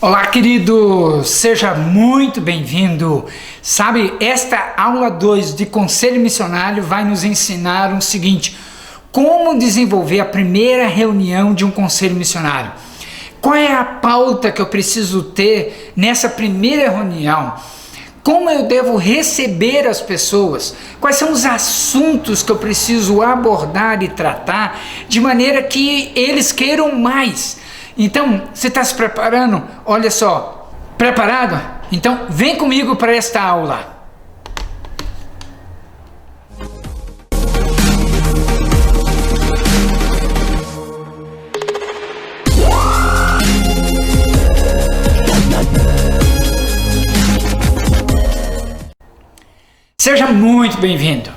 Olá, querido, seja muito bem-vindo. Sabe, esta aula 2 de Conselho Missionário vai nos ensinar o seguinte: como desenvolver a primeira reunião de um conselho missionário. Qual é a pauta que eu preciso ter nessa primeira reunião? Como eu devo receber as pessoas? Quais são os assuntos que eu preciso abordar e tratar de maneira que eles queiram mais? Então, você está se preparando? Olha só, preparado? Então, vem comigo para esta aula. Seja muito bem-vindo.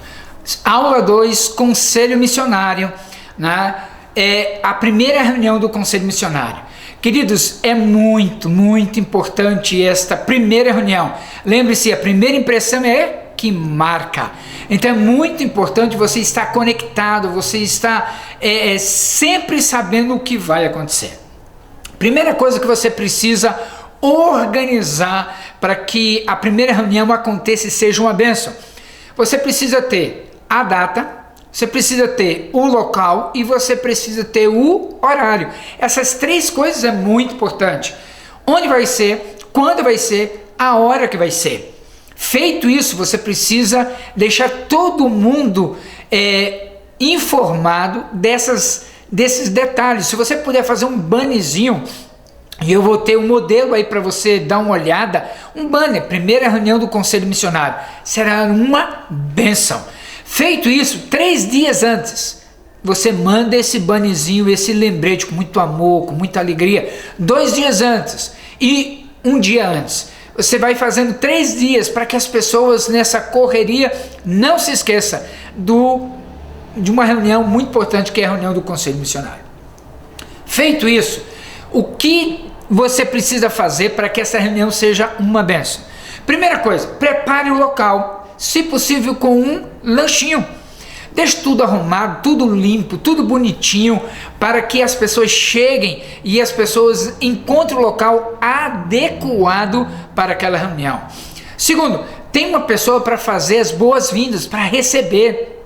Aula 2, Conselho Missionário, né? É a primeira reunião do Conselho Missionário. Queridos, é muito importante esta primeira reunião. Lembre-se, a primeira impressão é que marca. Então é muito importante você estar conectado, você estar sempre sabendo o que vai acontecer. Primeira coisa que você precisa organizar para que a primeira reunião aconteça e seja uma bênção. Você precisa ter a data, você precisa ter o local e você precisa ter o horário. Essas três coisas é muito importante. Onde vai ser, quando vai ser, a hora que vai ser. Feito isso, você precisa deixar todo mundo informado desses detalhes. Se você puder fazer um bannerzinho, e eu vou ter um modelo aí para você dar uma olhada, um banner, primeira reunião do Conselho Missionário, será uma bênção. Feito isso, 3 dias antes, você manda esse bannerzinho, esse lembrete com muito amor, com muita alegria. 2 dias antes e 1 dia antes. Você vai fazendo 3 dias para que as pessoas nessa correria não se esqueçam de uma reunião muito importante, que é a reunião do Conselho Missionário. Feito isso, o que você precisa fazer para que essa reunião seja uma bênção? Primeira coisa, prepare o local. Se possível com um lanchinho. Deixe tudo arrumado, tudo limpo, tudo bonitinho, para que as pessoas cheguem e as pessoas encontrem o local adequado para aquela reunião. Segundo, tem uma pessoa para fazer as boas-vindas, para receber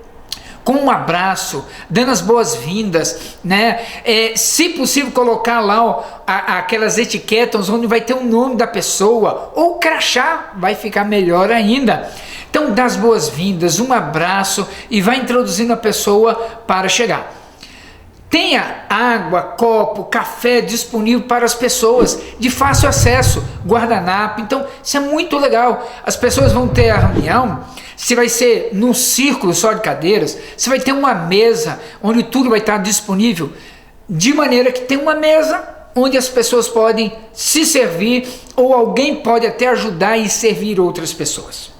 com um abraço, dando as boas-vindas, né? Se possível, colocar lá aquelas etiquetas onde vai ter o nome da pessoa, ou crachá, vai ficar melhor ainda. Então, dá as boas-vindas, um abraço e vai introduzindo a pessoa para chegar. Tenha água, copo, café disponível para as pessoas, de fácil acesso, guardanapo. Então, isso é muito legal. As pessoas vão ter a reunião, se vai ser num círculo só de cadeiras, se vai ter uma mesa onde tudo vai estar disponível, de maneira que tem uma mesa onde as pessoas podem se servir, ou alguém pode até ajudar e servir outras pessoas.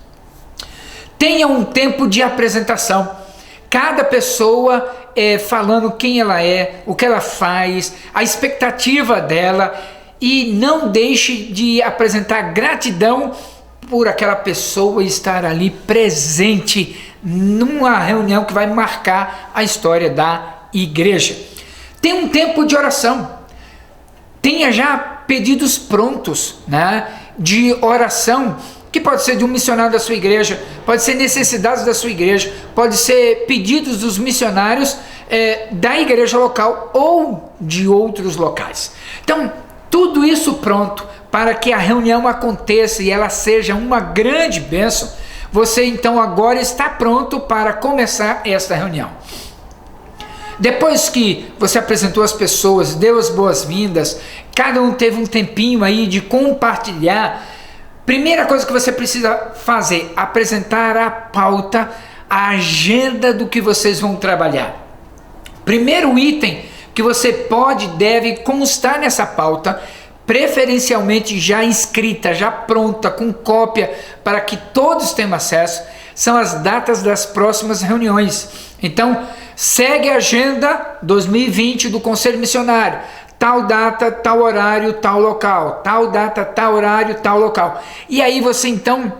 Tenha um tempo de apresentação, cada pessoa falando quem ela é, o que ela faz, a expectativa dela, e não deixe de apresentar gratidão por aquela pessoa estar ali presente numa reunião que vai marcar a história da igreja. Tenha um tempo de oração, tenha já pedidos prontos, né, de oração, que pode ser de um missionário da sua igreja, pode ser necessidades da sua igreja, pode ser pedidos dos missionários da igreja local ou de outros locais. Então, tudo isso pronto para que a reunião aconteça e ela seja uma grande bênção. Você então agora está pronto para começar esta reunião. Depois que você apresentou as pessoas, deu as boas-vindas, cada um teve um tempinho aí de compartilhar. Primeira coisa que você precisa fazer, apresentar a pauta, a agenda do que vocês vão trabalhar. Primeiro item que você deve constar nessa pauta, preferencialmente já escrita, já pronta, com cópia, para que todos tenham acesso, são as datas das próximas reuniões. Então, segue a agenda 2020 do Conselho Missionário. Tal data, tal horário, tal local. Tal data, tal horário, tal local. E aí você então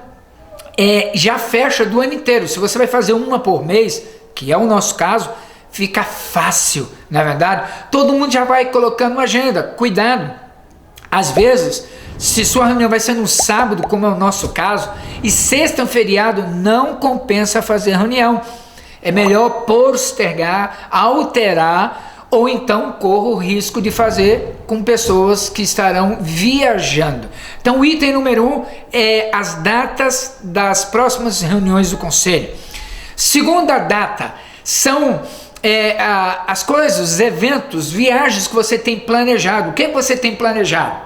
já fecha do ano inteiro. Se você vai fazer uma por mês, que é o nosso caso, fica fácil, não é verdade? Todo mundo já vai colocando uma agenda. Cuidado, Às vezes, se sua reunião vai ser no sábado, como é o nosso caso, e sexta é um feriado, não compensa fazer reunião. É melhor postergar, alterar, ou então corra o risco de fazer com pessoas que estarão viajando. Então o item número 1 é as datas das próximas reuniões do conselho. Segunda data são as coisas, os eventos, viagens que você tem planejado. O que você tem planejado?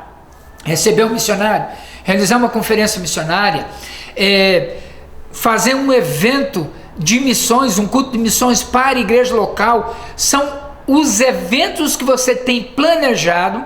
Receber um missionário, realizar uma conferência missionária, fazer um evento de missões, um culto de missões para a igreja local. São os eventos que você tem planejado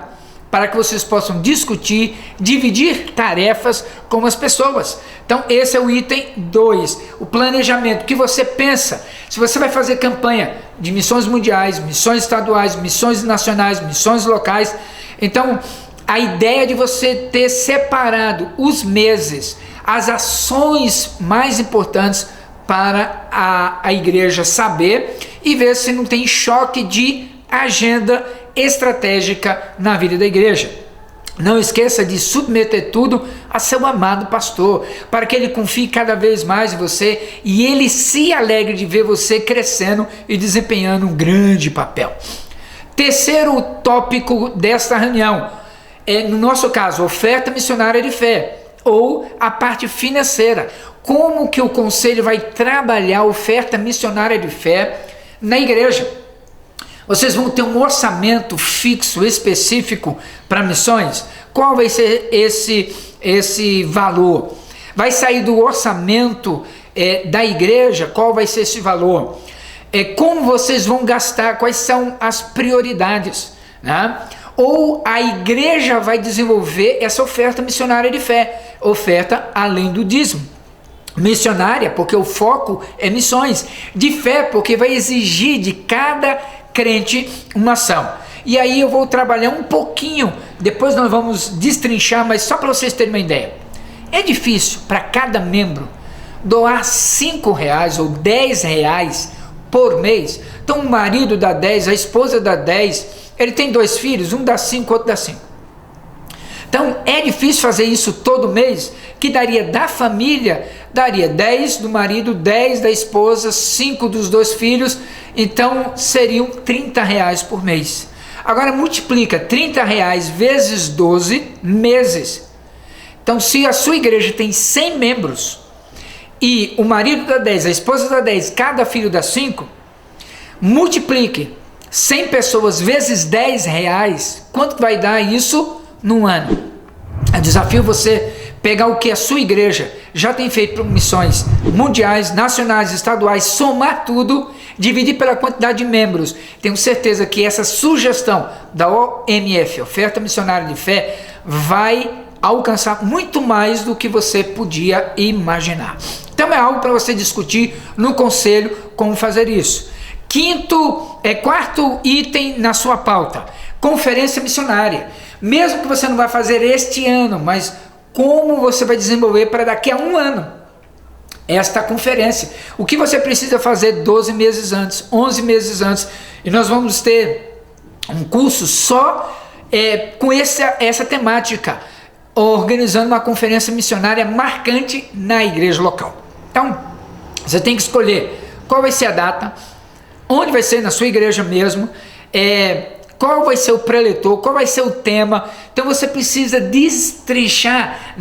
para que vocês possam discutir, dividir tarefas com as pessoas. Então esse é o item 2, o planejamento. O que você pensa? Se você vai fazer campanha de missões mundiais, missões estaduais, missões nacionais, missões locais, então a ideia de você ter separado os meses, as ações mais importantes para a igreja saber e ver se não tem choque de agenda estratégica na vida da igreja. Não esqueça de submeter tudo a seu amado pastor, para que ele confie cada vez mais em você e ele se alegre de ver você crescendo e desempenhando um grande papel. Terceiro tópico desta reunião, no nosso caso, oferta missionária de fé, ou a parte financeira. Como que o conselho vai trabalhar a oferta missionária de fé na igreja? Vocês vão ter um orçamento fixo, específico para missões? Qual vai ser esse valor? Vai sair do orçamento da igreja? Qual vai ser esse valor? Como vocês vão gastar? Quais são as prioridades? Né? Ou a igreja vai desenvolver essa oferta missionária de fé, oferta além do dízimo. Missionária, porque o foco é missões. De fé, porque vai exigir de cada crente uma ação. E aí eu vou trabalhar um pouquinho, depois nós vamos destrinchar, mas só para vocês terem uma ideia. É difícil para cada membro doar R$5 ou R$10 por mês. Então o marido dá 10, a esposa dá 10, ele tem 2 filhos, um dá 5, outro dá 5. Então é difícil fazer isso todo mês, que daria da família, daria 10 do marido, 10 da esposa, 5 dos 2 filhos, então seriam R$30 por mês. Agora multiplica R$30 vezes 12 meses. Então se a sua igreja tem 100 membros, e o marido dá 10, a esposa dá 10, cada filho dá 5, multiplique 100 pessoas vezes R$10, quanto vai dar isso num ano? Eu desafio você pegar o que a sua igreja já tem feito para missões mundiais, nacionais, estaduais, somar tudo, dividir pela quantidade de membros. Tenho certeza que essa sugestão da OMF, Oferta Missionária de Fé, vai alcançar muito mais do que você podia imaginar. Então é algo para você discutir no conselho como fazer isso. Quarto item na sua pauta, conferência missionária. Mesmo que você não vai fazer este ano, mas como você vai desenvolver para daqui a um ano esta conferência? O que você precisa fazer 12 meses antes, 11 meses antes? E nós vamos ter um curso só com essa temática, organizando uma conferência missionária marcante na igreja local. Então, você tem que escolher qual vai ser a data, onde vai ser na sua igreja mesmo, qual vai ser o preletor, qual vai ser o tema. Então você precisa destrinchar,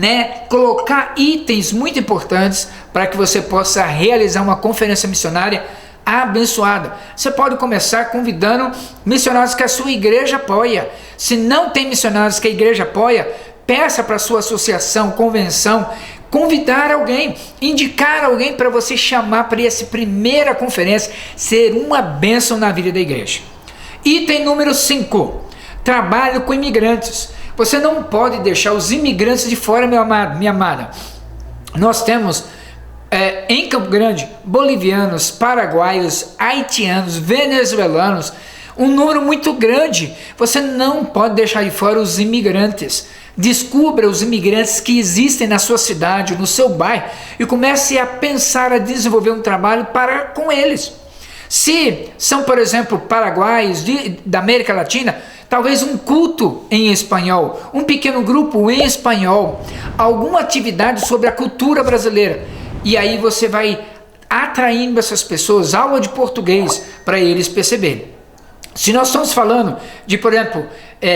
colocar itens muito importantes para que você possa realizar uma conferência missionária abençoada. Você pode começar convidando missionários que a sua igreja apoia. Se não tem missionários que a igreja apoia, peça para a sua associação, convenção, convidar alguém, indicar alguém para você chamar para essa primeira conferência, ser uma bênção na vida da igreja. Item número 5, trabalho com imigrantes. Você não pode deixar os imigrantes de fora, meu amado, minha amada. Nós temos em Campo Grande bolivianos, paraguaios, haitianos, venezuelanos, um número muito grande. Você não pode deixar de fora os imigrantes. Descubra os imigrantes que existem na sua cidade, no seu bairro, e comece a pensar, a desenvolver um trabalho com eles. Se são, por exemplo, paraguaios da América Latina, talvez um culto em espanhol, um pequeno grupo em espanhol, alguma atividade sobre a cultura brasileira. E aí você vai atraindo essas pessoas, aula de português, para eles perceberem. Se nós estamos falando de, por exemplo,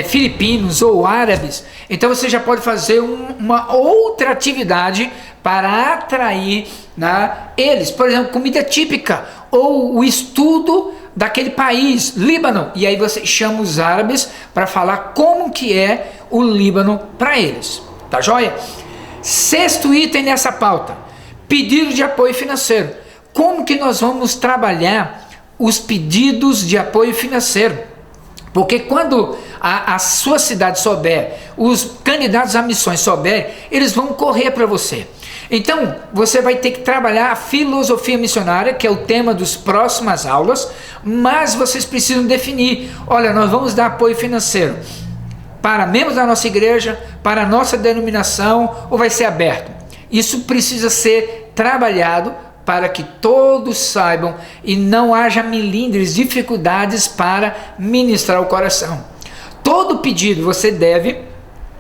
filipinos ou árabes, então você já pode fazer uma outra atividade para atrair, né, eles. Por exemplo, comida típica ou o estudo daquele país, Líbano. E aí você chama os árabes para falar como que é o Líbano para eles. Tá joia? Sexto item nessa pauta: pedido de apoio financeiro. Como que nós vamos trabalhar os pedidos de apoio financeiro? Porque quando a sua cidade souber, os candidatos a missões souberem, eles vão correr para você. Então, você vai ter que trabalhar a filosofia missionária, que é o tema das próximas aulas, mas vocês precisam definir: olha, nós vamos dar apoio financeiro para membros da nossa igreja, para a nossa denominação, ou vai ser aberto? Isso precisa ser trabalhado para que todos saibam e não haja milindres, dificuldades para ministrar o coração. Todo pedido você deve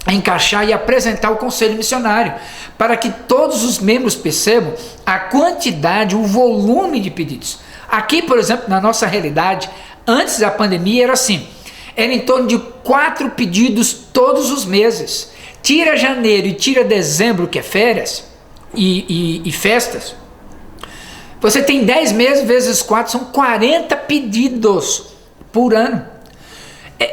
encaixar e apresentar ao conselho missionário, para que todos os membros percebam a quantidade, o volume de pedidos. Aqui, por exemplo, na nossa realidade, antes da pandemia era assim, era em torno de 4 pedidos todos os meses. Tira janeiro e tira dezembro, que é férias e festas, você tem 10 meses vezes 4, são 40 pedidos por ano.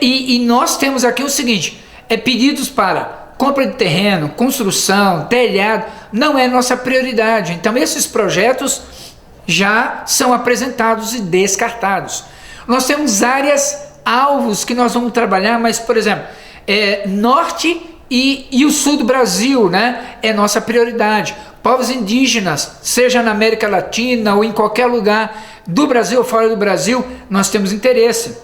E nós temos aqui o seguinte: pedidos para compra de terreno, construção, telhado, não é nossa prioridade. Então esses projetos já são apresentados e descartados. Nós temos áreas alvos que nós vamos trabalhar, mas, por exemplo, norte e o sul do Brasil, né, é nossa prioridade. Povos indígenas, seja na América Latina ou em qualquer lugar do Brasil ou fora do Brasil, nós temos interesse.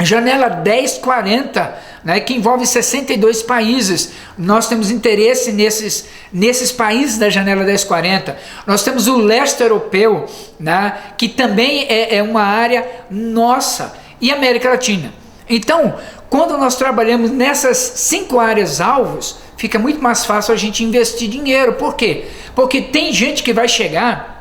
Janela 1040, né, que envolve 62 países, nós temos interesse nesses países da janela 1040. Nós temos o leste europeu, né, que também é uma área nossa, e América Latina. Então, quando nós trabalhamos nessas 5 áreas alvos, fica muito mais fácil a gente investir dinheiro. Por quê? Porque tem gente que vai chegar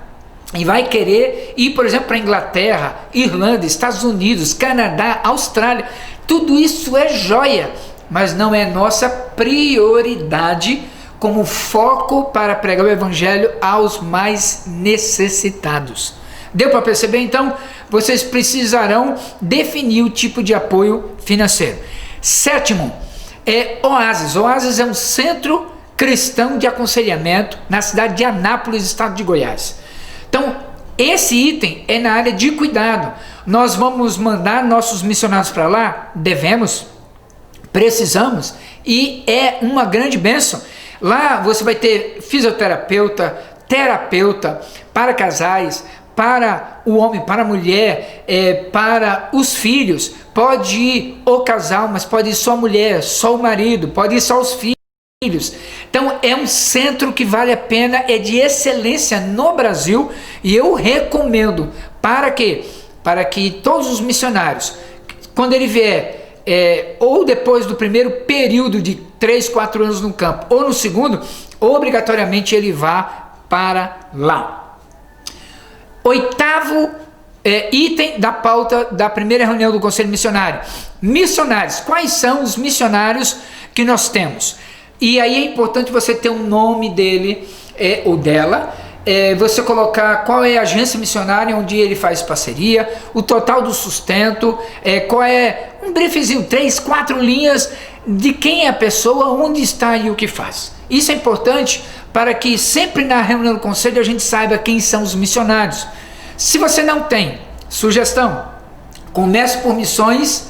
e vai querer ir, por exemplo, para a Inglaterra, Irlanda, Estados Unidos, Canadá, Austrália. Tudo isso é joia, mas não é nossa prioridade como foco para pregar o evangelho aos mais necessitados. Deu para perceber? Então, vocês precisarão definir o tipo de apoio financeiro. Sétimo, Oásis. Oásis é um centro cristão de aconselhamento na cidade de Anápolis, estado de Goiás. Então, esse item é na área de cuidado. Nós vamos mandar nossos missionários para lá? Devemos, precisamos, e é uma grande bênção. Lá você vai ter fisioterapeuta, terapeuta para casais, para o homem, para a mulher, para os filhos. Pode ir o casal, mas pode ir só a mulher, só o marido, pode ir só os filhos. Então é um centro que vale a pena, é de excelência no Brasil, e eu recomendo. Para quê? Para que todos os missionários, quando ele vier, ou depois do primeiro período de 3, 4 anos no campo, ou no segundo, obrigatoriamente ele vá para lá. Oitavo item da pauta da primeira reunião do Conselho Missionário: missionários. Quais são os missionários que nós temos? E aí é importante você ter um nome dele ou dela, você colocar qual é a agência missionária onde ele faz parceria, o total do sustento, qual é um briefzinho, 3, 4 linhas de quem é a pessoa, onde está e o que faz. Isso é importante para que sempre na reunião do conselho a gente saiba quem são os missionários. Se você não tem, sugestão: comece por missões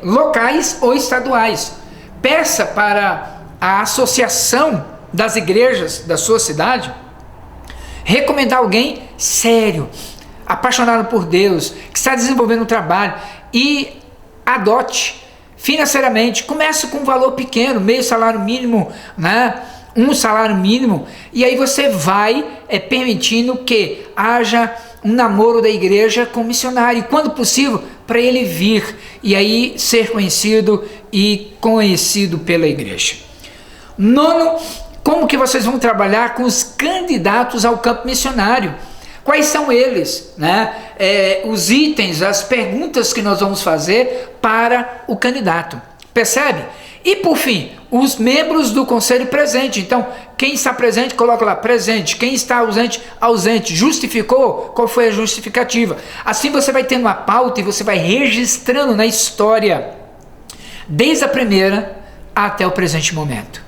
locais ou estaduais. Peça para a associação das igrejas da sua cidade recomendar alguém sério, apaixonado por Deus, que está desenvolvendo um trabalho, e adote financeiramente. Comece com um valor pequeno, meio salário mínimo, né? Um salário mínimo, e aí você vai permitindo que haja um namoro da igreja com o missionário, e quando possível, para ele vir e aí ser conhecido e conhecido pela igreja. Nono, como que vocês vão trabalhar com os candidatos ao campo missionário? Quais são eles, né? Os itens, as perguntas que nós vamos fazer para o candidato. Percebe? E por fim, os membros do conselho presente. Então, quem está presente, coloca lá, presente. Quem está ausente, ausente. Justificou? Qual foi a justificativa? Assim você vai tendo uma pauta e você vai registrando na história, desde a primeira até o presente momento.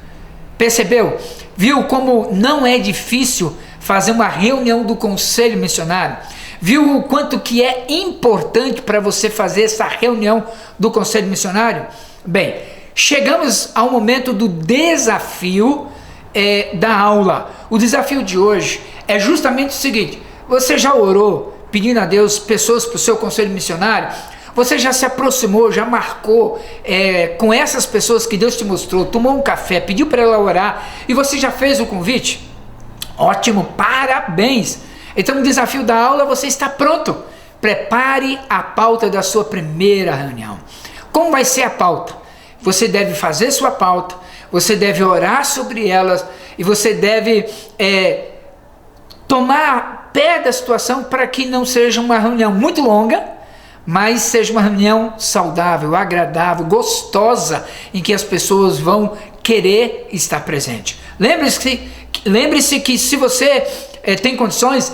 Percebeu? Viu como não é difícil fazer uma reunião do conselho missionário? Viu o quanto que é importante para você fazer essa reunião do conselho missionário? Bem, chegamos ao momento do desafio da aula. O desafio de hoje é justamente o seguinte: você já orou pedindo a Deus pessoas para o seu conselho missionário? Você já se aproximou, já marcou com essas pessoas que Deus te mostrou, tomou um café, pediu para ela orar e você já fez o convite? Ótimo, parabéns! Então o desafio da aula, você está pronto. Prepare a pauta da sua primeira reunião. Como vai ser a pauta? Você deve fazer sua pauta, você deve orar sobre elas e você deve tomar pé da situação para que não seja uma reunião muito longa, mas seja uma reunião saudável, agradável, gostosa, em que as pessoas vão querer estar presente. Lembre-se que se você tem condições,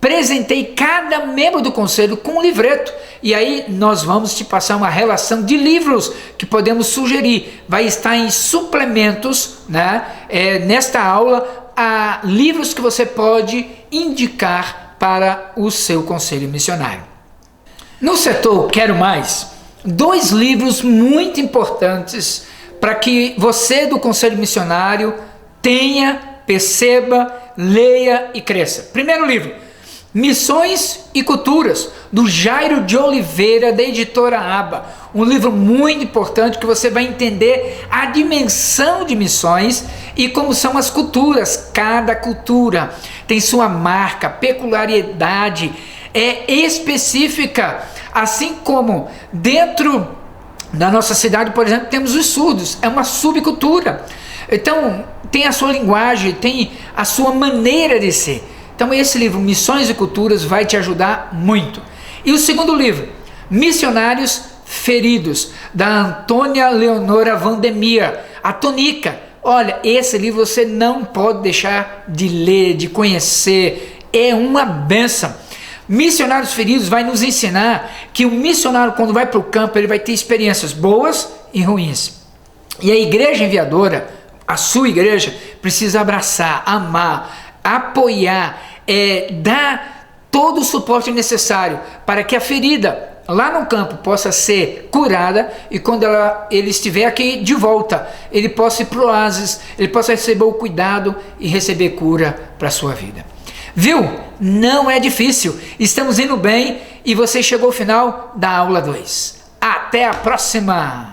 presenteie cada membro do conselho com um livreto, e aí nós vamos te passar uma relação de livros que podemos sugerir. Vai estar em suplementos, né? Nesta aula, há livros que você pode indicar para o seu conselho missionário. No setor Quero Mais, 2 livros muito importantes para que você do conselho missionário tenha, perceba, leia e cresça. Primeiro livro, Missões e Culturas, do Jairo de Oliveira, da editora Aba. Um livro muito importante que você vai entender a dimensão de missões e como são as culturas. Cada cultura tem sua marca, peculiaridade específica. Assim como dentro da nossa cidade, por exemplo, temos os surdos, é uma subcultura. Então, tem a sua linguagem, tem a sua maneira de ser. Então, esse livro, Missões e Culturas, vai te ajudar muito. E o segundo livro, Missionários Feridos, da Antônia Leonora Vandemir, a Tonica. Olha, esse livro você não pode deixar de ler, de conhecer, é uma bênção. Missionários Feridos vai nos ensinar que o missionário, quando vai para o campo, ele vai ter experiências boas e ruins. E a igreja enviadora, a sua igreja, precisa abraçar, amar, apoiar, dar todo o suporte necessário para que a ferida lá no campo possa ser curada e quando ele estiver aqui de volta, ele possa ir para o oásis, ele possa receber o cuidado e receber cura para a sua vida. Viu? Não é difícil. Estamos indo bem e você chegou ao final da aula 2. Até a próxima!